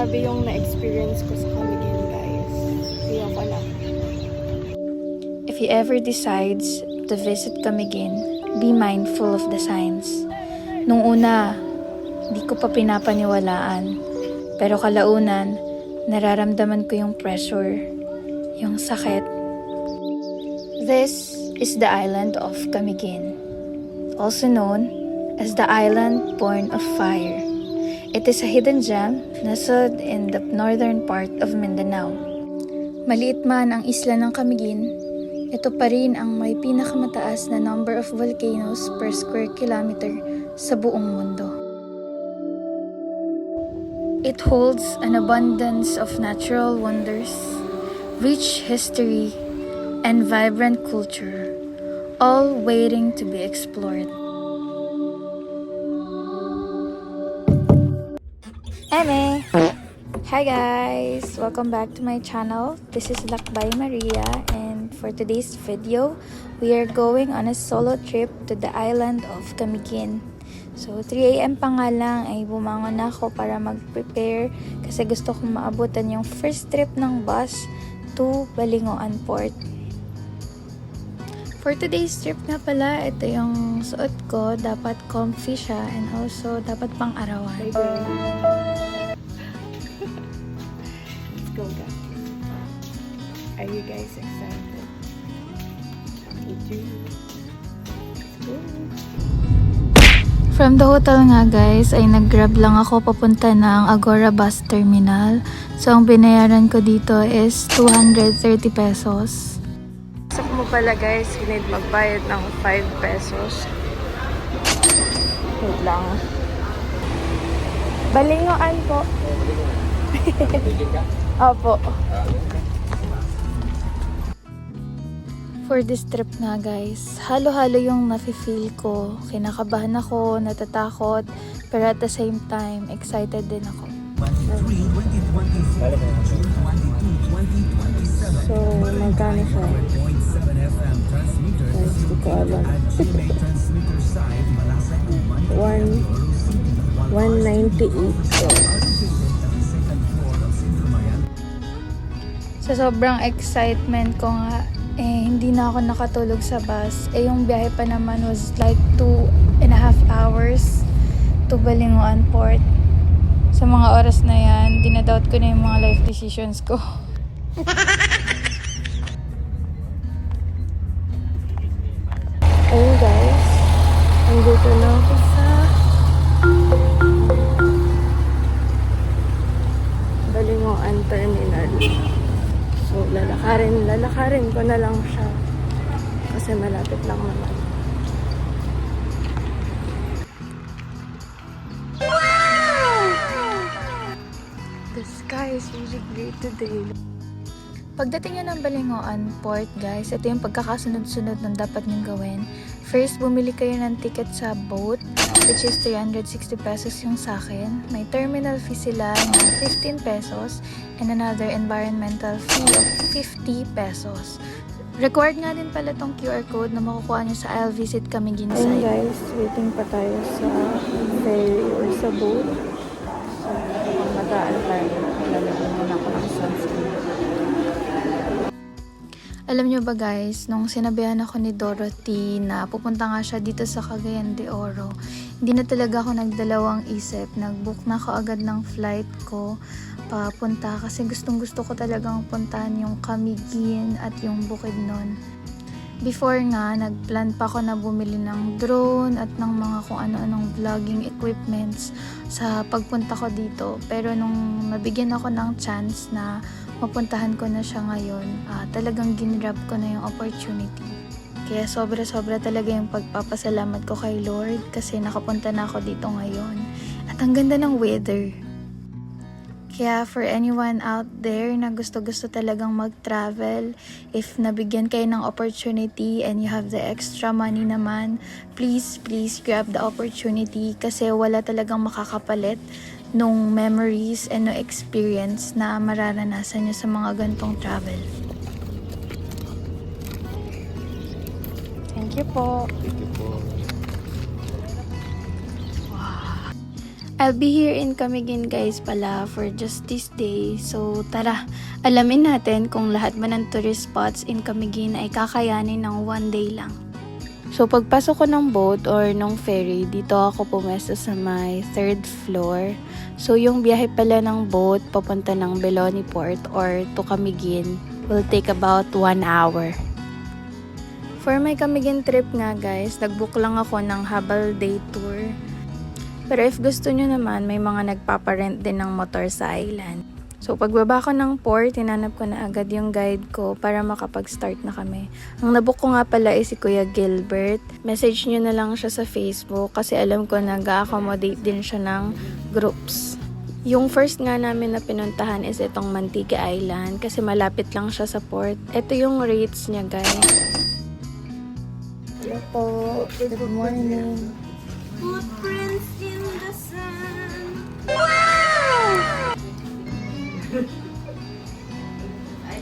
grabe yung na-experience ko sa Camiguin, guys. Kaya ko lang. If you ever decides to visit Camiguin, be mindful of the signs. Nung una, di ko pa pinapaniwalaan. Pero kalaunan, nararamdaman ko yung pressure, yung sakit. This is the island of Camiguin, also known as the island born of fire. It is a hidden gem nestled in the northern part of Mindanao. Maliit man ang isla ng Camiguin, ito pa rin ang may pinakamataas na number of volcanoes per square kilometer sa buong mundo. It holds an abundance of natural wonders, rich history, and vibrant culture, all waiting to be explored. Eme! Hi guys! Welcome back to my channel. This is Lakbay Maria, and for today's video, we are going on a solo trip to the island of Camiguin. So 3 AM pa nga lang ay bumangon na ako para mag-prepare kasi gusto kong maabutan yung first trip ng bus to Balingoan Port. For today's trip nga pala, ito yung suot ko. Dapat comfy siya and also dapat pang arawan. Let's go, guys. Are you guys excited? Me too. Let's go. From the hotel nga guys, ay nag-grab lang ako papunta ng Agora Bus Terminal. So ang binayaran ko dito is 230 pesos. Sa mo pala guys, you need magbayad ng 5 pesos. Wait lang. Balingoan po. Opo. For this trip nga guys, halo-halo yung nafe-feel ko. Kinakabahan ako, natatakot, pero at the same time, excited din ako. So, magkano siya? Guys, di ko alam. 198. Sa sobrang excitement ko nga, hindi na ako nakatulog sa bus. Yung biyahe pa naman was like 2.5 hours to Balingoan Port. Sa mga oras na yan, dinadoubt ko na yung mga life decisions ko. Ayun guys, andito na ako sa Balingoan Terminal. So, lalakarin ko na lang siya. Kasi malapit lang naman. Wow! The sky is really great today. Pagdating nyo ng Balingoan Port, guys, ito yung pagkakasunod-sunod ng dapat nyong gawin. First, bumili kayo ng ticket sa boat, which is 360 pesos yung sa akin. May terminal fee sila na 15 pesos and another environmental fee of 50 pesos. Required nga din pala tong QR code na makukuha nyo sa I'll Visit Camiguin Ayun site. guys, waiting pa tayo sa ferry or sa boat. So, kung magaan tayo, lalagyan muna ako ng sunscreen. Alam nyo ba guys, nung sinabihan ako ni Dorothy na pupunta nga siya dito sa Cagayan de Oro, hindi na talaga ako nagdalawang isip. Nag-book na ako agad ng flight ko papunta kasi gustong-gusto ko talagang puntahan yung Camiguin at yung Bukidnon. Before nga, nagplan pa ako na bumili ng drone at ng mga kung ano-anong vlogging equipments sa pagpunta ko dito. Pero nung nabigyan ako ng chance na mapuntahan ko na siya ngayon, talagang ginrab ko na yung opportunity. Kaya sobra-sobra talaga yung pagpapasalamat ko kay Lord kasi nakapunta na ako dito ngayon. At ang ganda ng weather. Kaya for anyone out there na gusto-gusto talagang mag-travel, if nabigyan kayo ng opportunity and you have the extra money naman, please grab the opportunity kasi wala talagang makakapalit nung memories and no experience na mararanasan nyo sa mga gantong travel. Thank you po. I'll be here in Camiguin guys pala for just this day. So tara, alamin natin kung lahat ba ng tourist spots in Camiguin ay kakayanin ng one day lang. So pagpasok ko ng boat or ng ferry, dito ako pumesto sa my 3rd floor. So yung biyahe pala ng boat papunta ng Beloni Port or to Camiguin will take about 1 hour. For my Camiguin trip nga guys, nagbook lang ako ng Habal Day Tour. Pero if gusto nyo naman, may mga nagpaparent din ng motor sa island. So pagbaba ko ng port, tinanap ko na agad yung guide ko para makapag-start na kami. Ang nabook ko nga pala ay si Kuya Gilbert. Message nyo na lang siya sa Facebook kasi alam ko nag-accommodate din siya ng groups. Yung first nga namin na pinuntahan is itong Mantigue Island kasi malapit lang siya sa port. Ito yung rates niya guys. Hello po. Good morning. Footprints in the sun.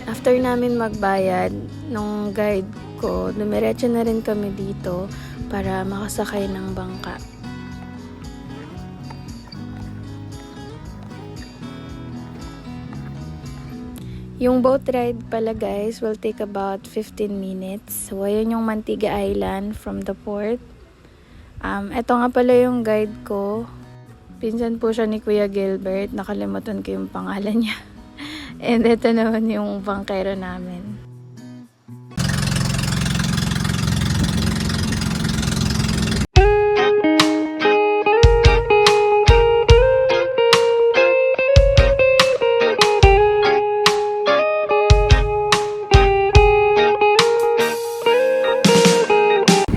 After namin magbayad nung guide ko, dumiretso na rin kami dito para makasakay ng bangka. Yung boat ride pala guys will take about 15 minutes. So ayun yung Mantigue Island from the port. Ito nga pala yung guide ko. Pinsan po siya ni Kuya Gilbert. Nakalimutan ko yung pangalan niya. And ito naman yung bangkero namin.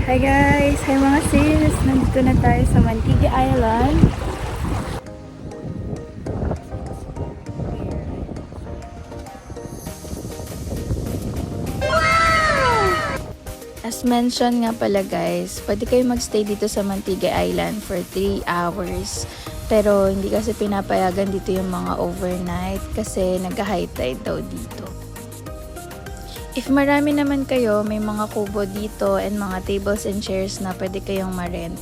Hi guys! Hi mga sis! Nandito na tayo sa Mantigue Island. As mentioned nga pala guys, pwede kayo magstay dito sa Mantigue Island for 3 hours. Pero hindi kasi pinapayagan dito yung mga overnight kasi nagka-high tide daw dito. If marami naman kayo, may mga kubo dito and mga tables and chairs na pwede kayong ma-rent.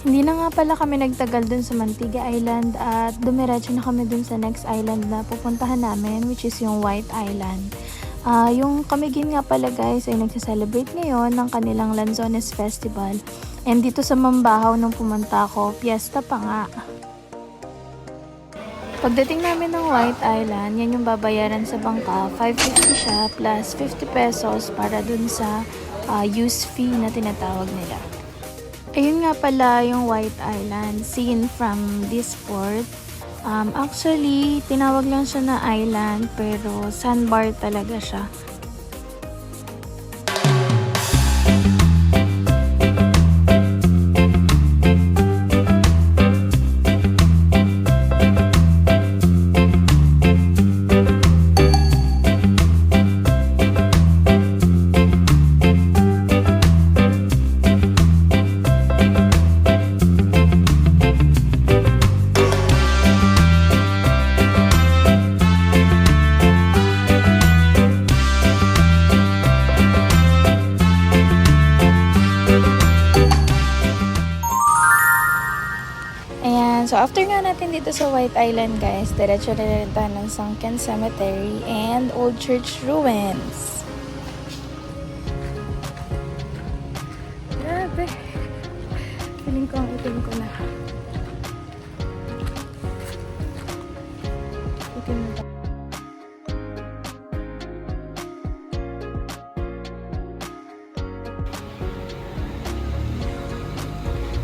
Hindi na nga pala kami nagtagal dun sa Mantigue Island at dumiretso na kami dun sa next island na pupuntahan namin, which is yung White Island. Yung Camiguin nga pala guys ay nagsa-celebrate ngayon ng kanilang Lanzones Festival. And dito sa Mambahaw nung pumunta ako, piyesta pa nga. Pagdating namin ng White Island, yan yung babayaran sa bangka. 550 siya plus 50 pesos para dun sa use fee na tinatawag nila. Ayun nga pala yung White Island, seen from this port. Actually, tinawag lang siya na island pero sandbar talaga siya. So, after nga natin dito sa White Island, guys, diretso na rin tayo ng Sunken Cemetery and Old Church Ruins. Grabe! Feeling ko ang itim ko na. Itim na ba?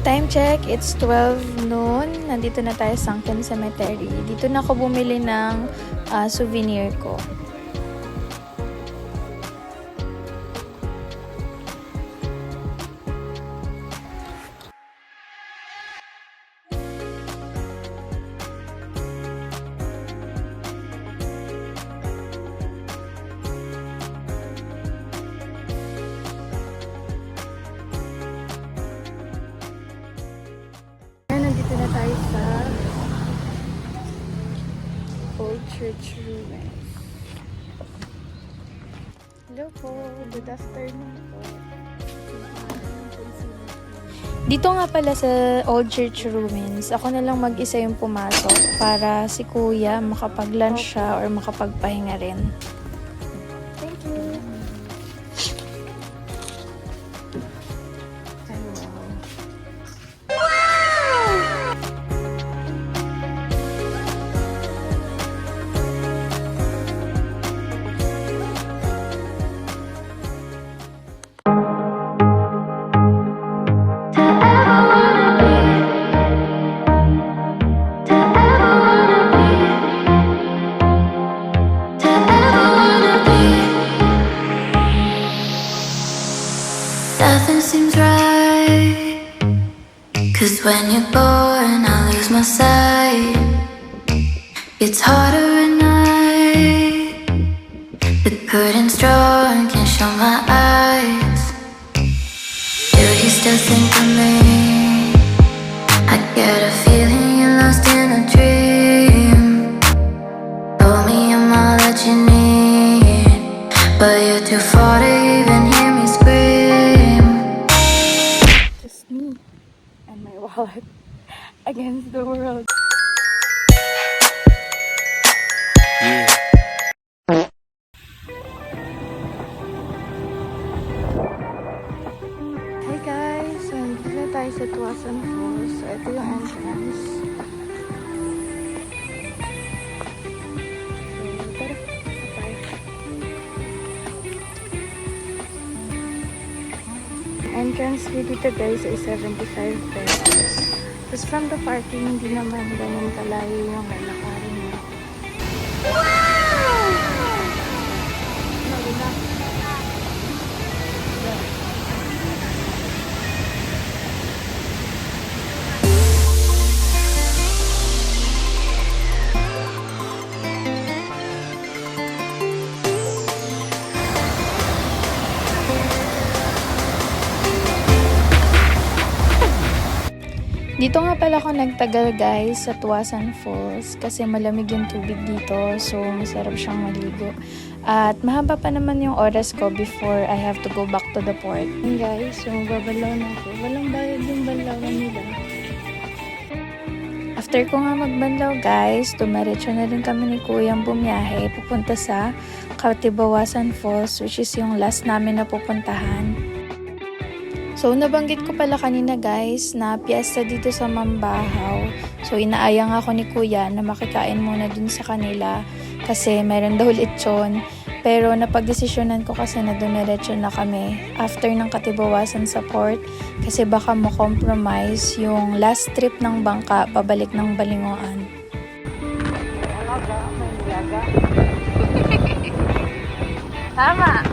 Time check, it's 12 noon. Nandito na tayo sa Sunken Cemetery. Dito na ako bumili ng souvenir ko. Nandito na tayo sa Old Church Ruins. Hello po, good afternoon po. Dito nga pala sa Old Church Ruins, ako na lang mag-isa yung pumasok para si Kuya makapag-lunch siya or makapagpahinga rin. Thank you. Nothing seems right. 'Cause when you're gone, I lose my sight. It's harder at night. The curtain's drawn, can't show my eyes. Do you still think of me? I get a feeling you're lost in a dream. Told me I'm all that you need, but you're too far to even hear me scream. Just me and my wallet against the world. Hey guys, so nandito na tayo sa Tuasan Falls. So ito yung entrance. So tara, ito tayo. Entrance fee dito guys ay 75 pesos. Tapos from the parking, hindi naman ganun kalayo yung lalakarin mo. Dito nga pala ako nagtagal guys sa Tuasan Falls kasi malamig yung tubig dito, so masarap siyang maligo. At mahaba pa naman yung oras ko before I have to go back to the port. Yun guys, so babalaw na ako. Walang bayad yung balawan nila. After ko nga magbanlaw guys, dumiretso na rin kami ni Kuyang bumiyahe pupunta sa Katibawasan Falls, which is yung last namin na pupuntahan. So, nabanggit ko pala kanina guys na piyesta dito sa Mambahaw. So, inaaya nga ako ni Kuya na makikain muna dun sa kanila kasi meron daw lechon. Pero napagdesisyonan ko kasi na dumiretso na kami after ng Katibawasan sa port kasi baka mo-compromise yung last trip ng bangka pabalik ng Balingoan. Tama!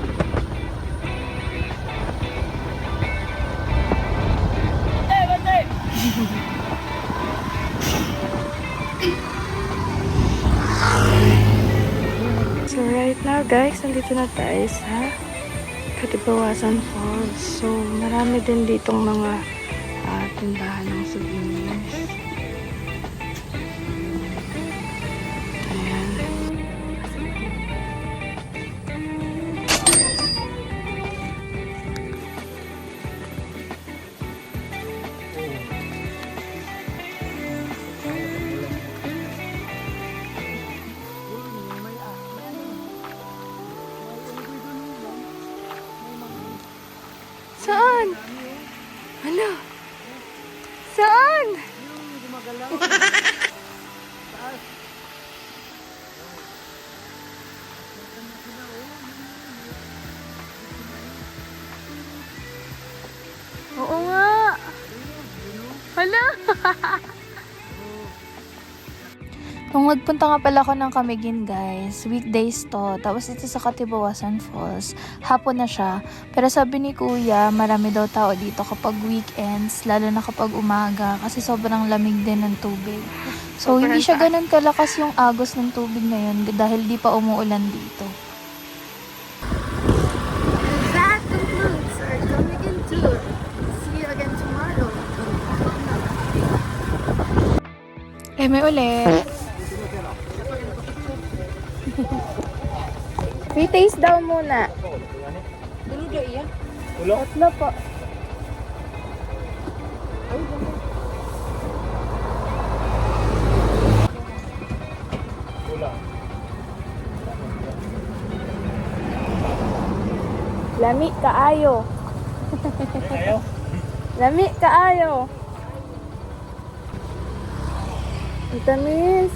So right now guys, nandito na tayo sa Katibawasan Falls. So marami din ditong mga tindahan ng souvenirs. Ayan. Saan? Ano? Saan? Oo nga. Hala. Nung nagpunta nga pala ako ng Camiguin guys, weekdays to, tapos dito sa Katibawasan Falls, hapon na siya. Pero sabi ni Kuya, marami daw tao dito kapag weekends, lalo na kapag umaga, kasi sobrang lamig din ng tubig. So, Sobrang hindi siya taas. ganun kalakas yung agos ng tubig ngayon dahil di pa umuulan dito. That concludes our Camiguin tour. See you again tomorrow. Eh, may ulit. Free taste daw muna. Tatlo po. Lami kaayo. Lami kaayo. Ang tamis.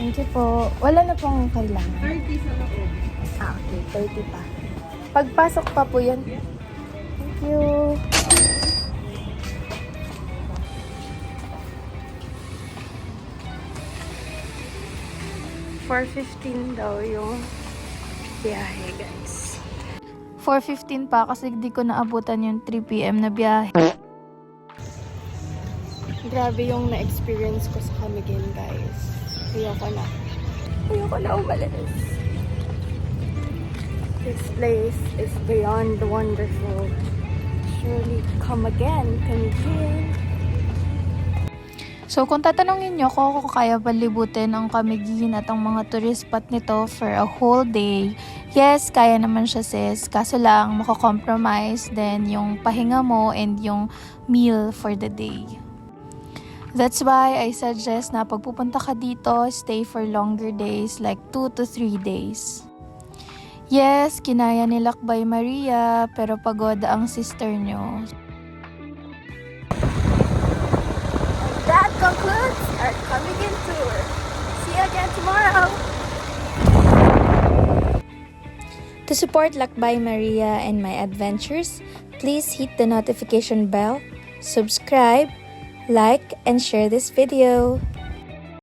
Thank you po. Wala na pong kailangan. 30 sa loob. Okay. 30 pa. Pagpasok pa po yun. Thank you. $4.15 daw yung biyahe, guys. 4:15 pa kasi di ko naabutan yung 3 p.m. na biyahe. Grabe yung na-experience ko sa Camiguin, guys. Ayoko na umalis. This place is beyond wonderful. Surely come again, Camiguin. So kung tatanungin nyo ko kung kaya ba libutin ang Camiguin at ang mga tourist spot nito for a whole day, yes, kaya naman siya sis. Kaso lang, mako-compromise then yung pahinga mo and yung meal for the day. That's why I suggest na pag pupunta ka dito, stay for longer days like 2 to 3 days. Yes, kinaya ni Lakbay Maria, pero pagod ang sister nyo. That concludes our Camiguin tour. See you again tomorrow. To support Lakbay Maria and my adventures, please hit the notification bell, subscribe, like, and share this video.